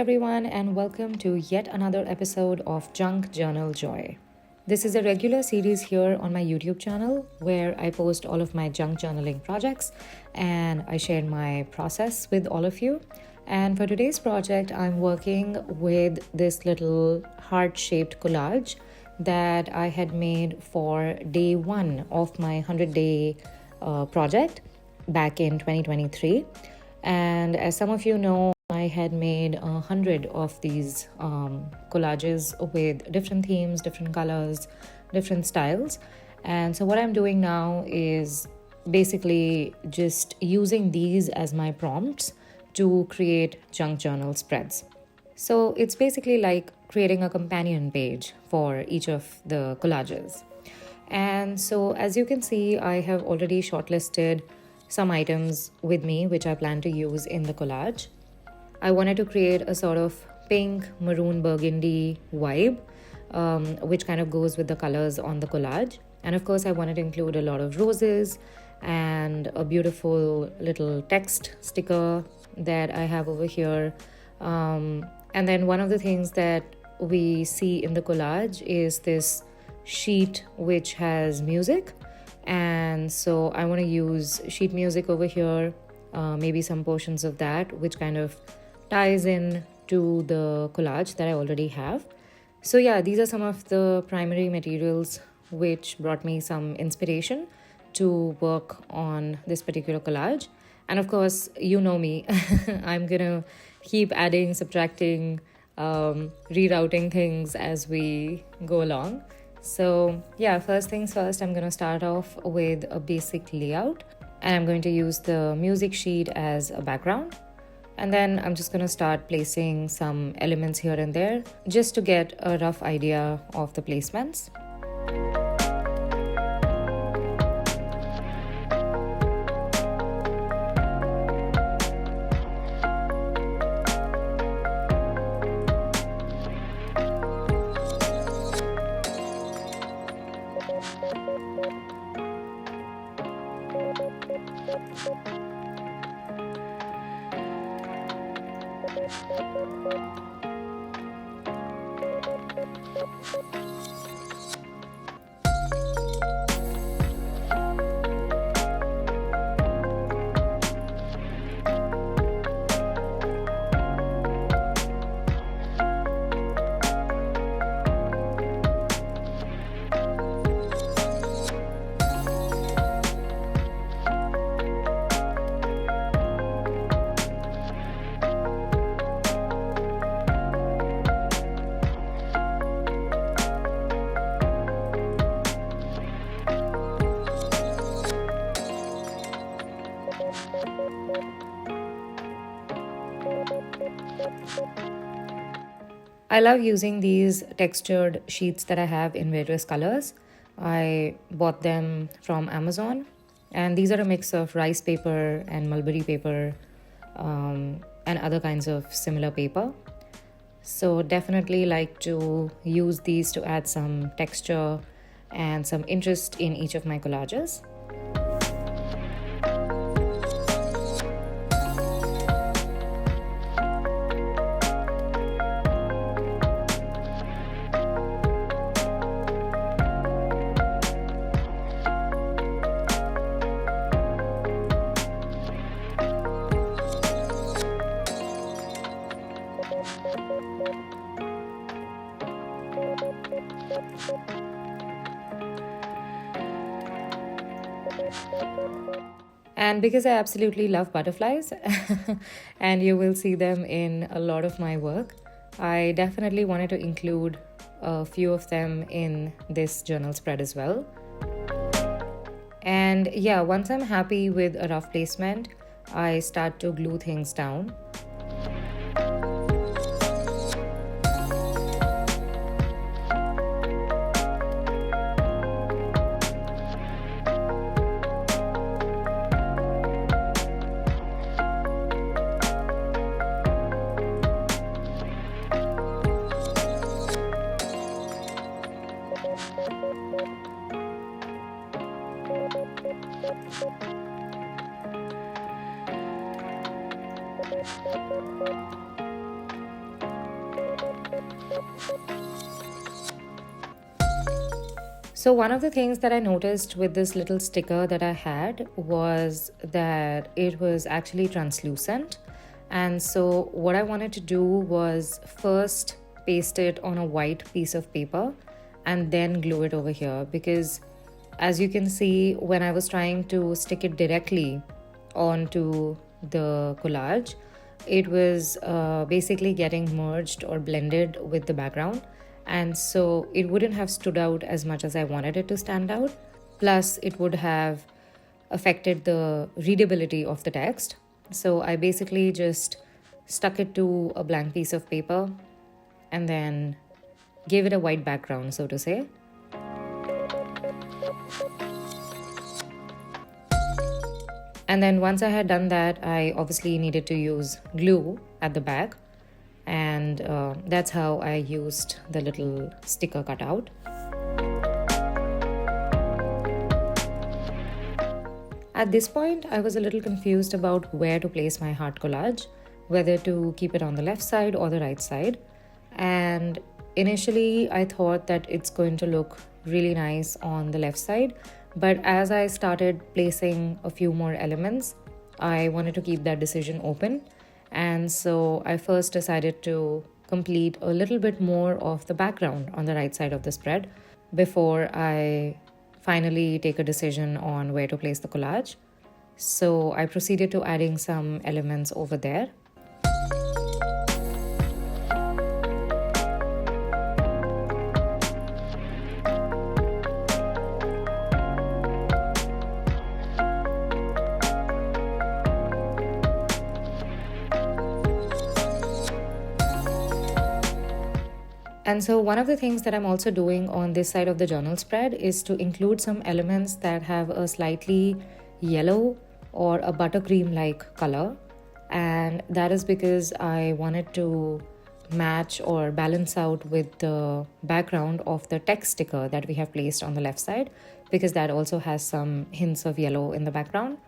everyone, and welcome to yet another episode of Junk Journal Joy. This is a regular series here on my YouTube channel where I post all of my junk journaling projects and I share my process with all of you. And for today's project, I'm working with this little heart-shaped collage that I had made for day one of my 100-day project back in 2023. And as some of you know, I had made 100 of these collages with different themes, different colors, different styles. And so what I'm doing now is basically just using these as my prompts to create junk journal spreads. So it's basically like creating a companion page for each of the collages. And so as you can see, I have already shortlisted some items with me which I plan to use in the collage. I wanted to create a sort of pink, maroon, burgundy vibe, which kind of goes with the colors on the collage. And of course, I wanted to include a lot of roses and a beautiful little text sticker that I have over here. And then one of the things that we see in the collage is this sheet which has music. And so I want to use sheet music over here, maybe some portions of that, which kind of ties in to the collage that I already have. So yeah, these are some of the primary materials which brought me some inspiration to work on this particular collage. And of course, you know me, I'm gonna keep adding, subtracting, rerouting things as we go along. So yeah, first things first, I'm gonna start off with a basic layout and I'm going to use the music sheet as a background. And then I'm just gonna start placing some elements here and there just to get a rough idea of the placements. I love using these textured sheets that I have in various colors. I bought them from Amazon, and these are a mix of rice paper and mulberry paper and other kinds of similar paper. So definitely like to use these to add some texture and some interest in each of my collages. And because I absolutely love butterflies, and you will see them in a lot of my work, I definitely wanted to include a few of them in this journal spread as well. And yeah, once I'm happy with a rough placement, I start to glue things down. So one of the things that I noticed with this little sticker that I had was that it was actually translucent. And so what I wanted to do was first paste it on a white piece of paper and then glue it over here, because as you can see, when I was trying to stick it directly onto the collage, it was basically getting merged or blended with the background, and so it wouldn't have stood out as much as I wanted it to stand out. Plus, it would have affected the readability of the text. So I basically just stuck it to a blank piece of paper and then gave it a white background, so to say. And then once I had done that, I obviously needed to use glue at the back, and that's how I used the little sticker cutout. At this point, I was a little confused about where to place my heart collage, whether to keep it on the left side or the right side. And initially, I thought that it's going to look really nice on the left side. But as I started placing a few more elements, I wanted to keep that decision open. And so I first decided to complete a little bit more of the background on the right side of the spread before I finally take a decision on where to place the collage. So I proceeded to adding some elements over there. And so one of the things that I'm also doing on this side of the journal spread is to include some elements that have a slightly yellow or a buttercream-like color. And that is because I wanted to match or balance out with the background of the text sticker that we have placed on the left side, because that also has some hints of yellow in the background.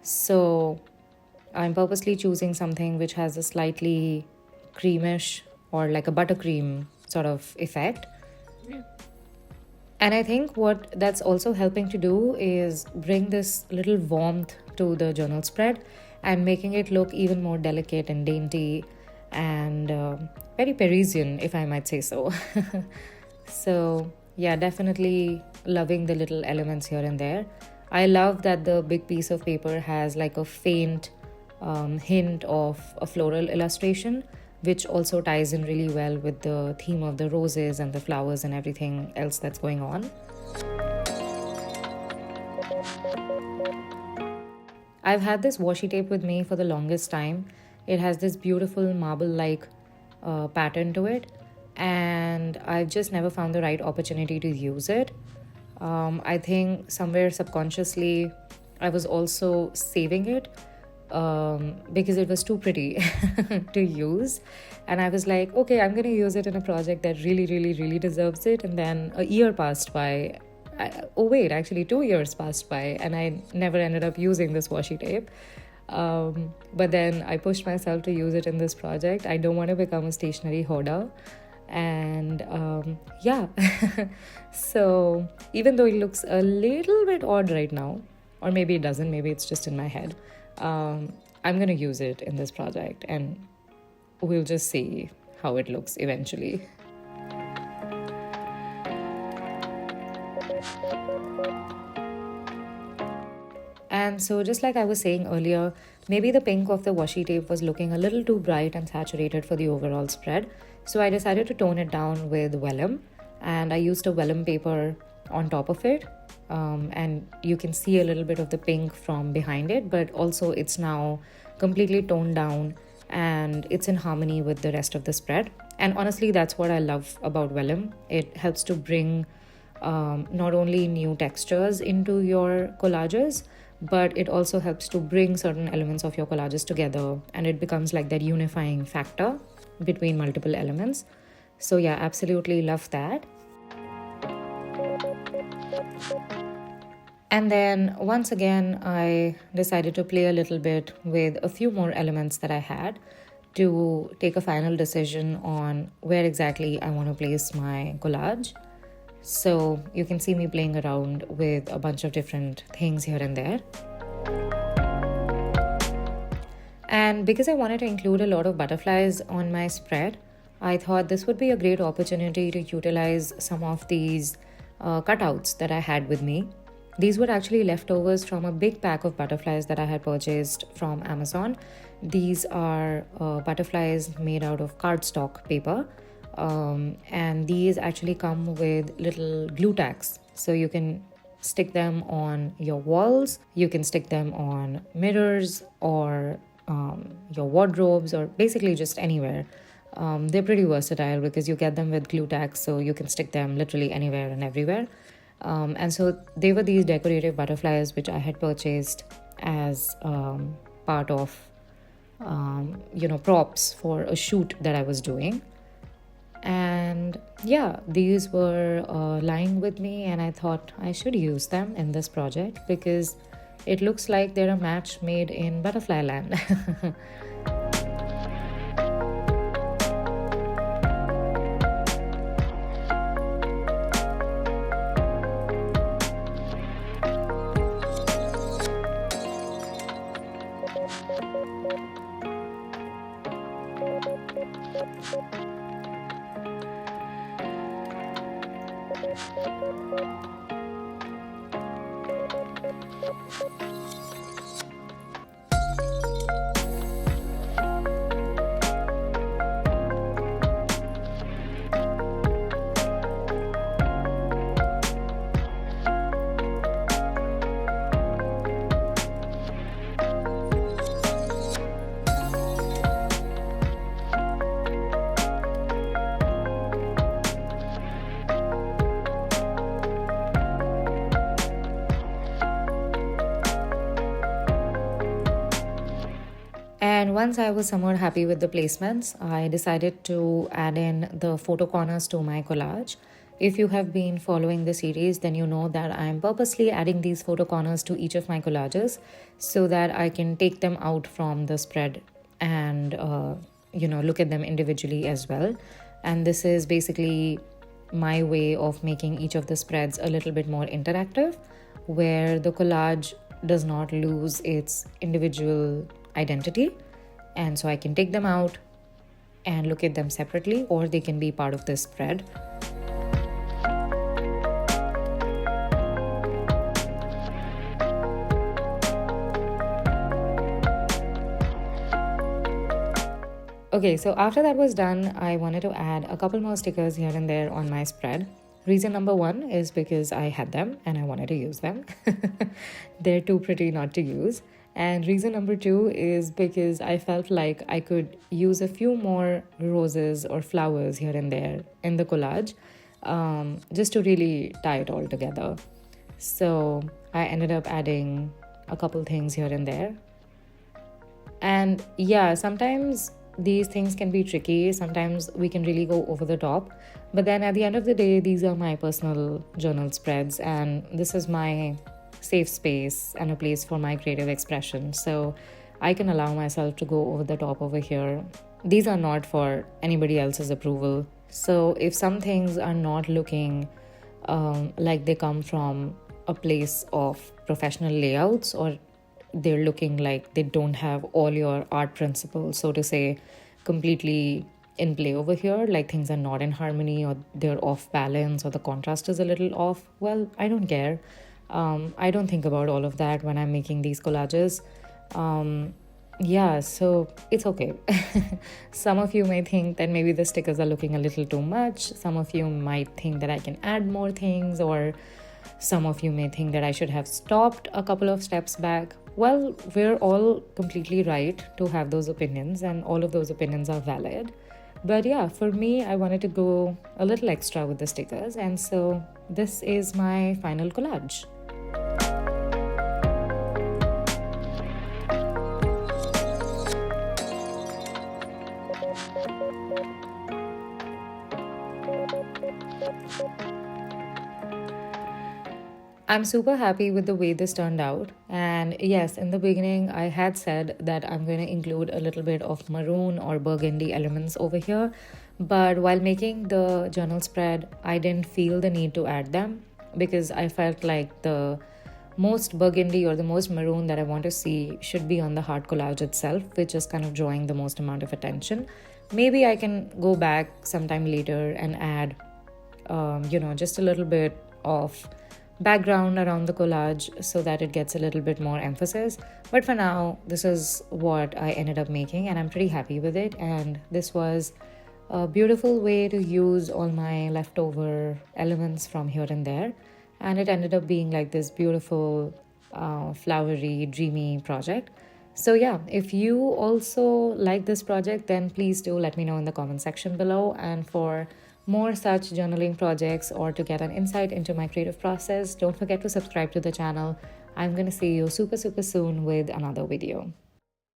So I'm purposely choosing something which has a slightly creamish or like a buttercream sort of effect. And I think what that's also helping to do is bring this little warmth to the journal spread and making it look even more delicate and dainty and very Parisian, if I might say so. So yeah, definitely loving the little elements here and there. I love that the big piece of paper has like a faint hint of a floral illustration, which also ties in really well with the theme of the roses and the flowers and everything else that's going on. I've had this washi tape with me for the longest time. It has this beautiful marble-like pattern to it, and I've just never found the right opportunity to use it. I think somewhere subconsciously I was also saving it because it was too pretty to use, and I was like, okay, I'm gonna use it in a project that really deserves it. And then a year passed by. Actually 2 years passed by, and I never ended up using this washi tape. But then I pushed myself to use it in this project. I don't want to become a stationery hoarder, and yeah. So even though it looks a little bit odd right now, or maybe it doesn't, maybe it's just in my head, I'm gonna use it in this project, and we'll just see how it looks eventually. And so just like I was saying earlier, maybe the pink of the washi tape was looking a little too bright and saturated for the overall spread. So I decided to tone it down with vellum, and I used a vellum paper on top of it. And you can see a little bit of the pink from behind it, but also it's now completely toned down and it's in harmony with the rest of the spread. And honestly, that's what I love about vellum. It helps to bring not only new textures into your collages, but it also helps to bring certain elements of your collages together, and it becomes like that unifying factor between multiple elements. So yeah, absolutely love that. And then once again, I decided to play a little bit with a few more elements that I had to take a final decision on where exactly I want to place my collage. So you can see me playing around with a bunch of different things here and there. And because I wanted to include a lot of butterflies on my spread, I thought this would be a great opportunity to utilize some of these cutouts that I had with me. These were actually leftovers from a big pack of butterflies that I had purchased from Amazon. These are butterflies made out of cardstock paper. And these actually come with little glue tacks. So you can stick them on your walls, you can stick them on mirrors or your wardrobes, or basically just anywhere. They're pretty versatile because you get them with glue tacks, so you can stick them literally anywhere and everywhere. And so they were these decorative butterflies which I had purchased as part of props for a shoot that I was doing. And yeah, these were lying with me, and I thought I should use them in this project because it looks like they're a match made in butterfly land. And once I was somewhat happy with the placements, I decided to add in the photo corners to my collage. If you have been following the series, then you know that I'm purposely adding these photo corners to each of my collages so that I can take them out from the spread and look at them individually as well. And this is basically my way of making each of the spreads a little bit more interactive, where the collage does not lose its individual identity. And so I can take them out and look at them separately, or they can be part of this spread. Okay, so after that was done, I wanted to add a couple more stickers here and there on my spread. Reason number one is because I had them and I wanted to use them. They're too pretty not to use. And reason number two is because I felt like I could use a few more roses or flowers here and there in the collage, just to really tie it all together. So I ended up adding a couple things here and there. And yeah, sometimes these things can be tricky. Sometimes we can really go over the top. But then at the end of the day, these are my personal journal spreads, and this is my safe space and a place for my creative expression. So I can allow myself to go over the top over here. These are not for anybody else's approval. So if some things are not looking like they come from a place of professional layouts, or they're looking like they don't have all your art principles, so to say, completely in play over here, like things are not in harmony or they're off balance or the contrast is a little off, well, I don't care. I don't think about all of that when I'm making these collages. So it's okay. Some of you may think that maybe the stickers are looking a little too much. Some of you might think that I can add more things, or some of you may think that I should have stopped a couple of steps back. Well, we're all completely right to have those opinions, and all of those opinions are valid. But yeah, for me, I wanted to go a little extra with the stickers, and so this is my final collage. I'm super happy with the way this turned out. And yes, in the beginning, I had said that I'm going to include a little bit of maroon or burgundy elements over here. But while making the journal spread, I didn't feel the need to add them because I felt like the most burgundy or the most maroon that I want to see should be on the heart collage itself, which is kind of drawing the most amount of attention. Maybe I can go back sometime later and add, just a little bit of background around the collage so that it gets a little bit more emphasis. But for now, this is what I ended up making, and I'm pretty happy with it. And this was a beautiful way to use all my leftover elements from here and there. And it ended up being like this beautiful, flowery, dreamy project. So, yeah, if you also like this project, then please do let me know in the comment section below. And for more such journaling projects or to get an insight into my creative process, don't forget to subscribe to the channel. I'm going to see you super, super soon with another video.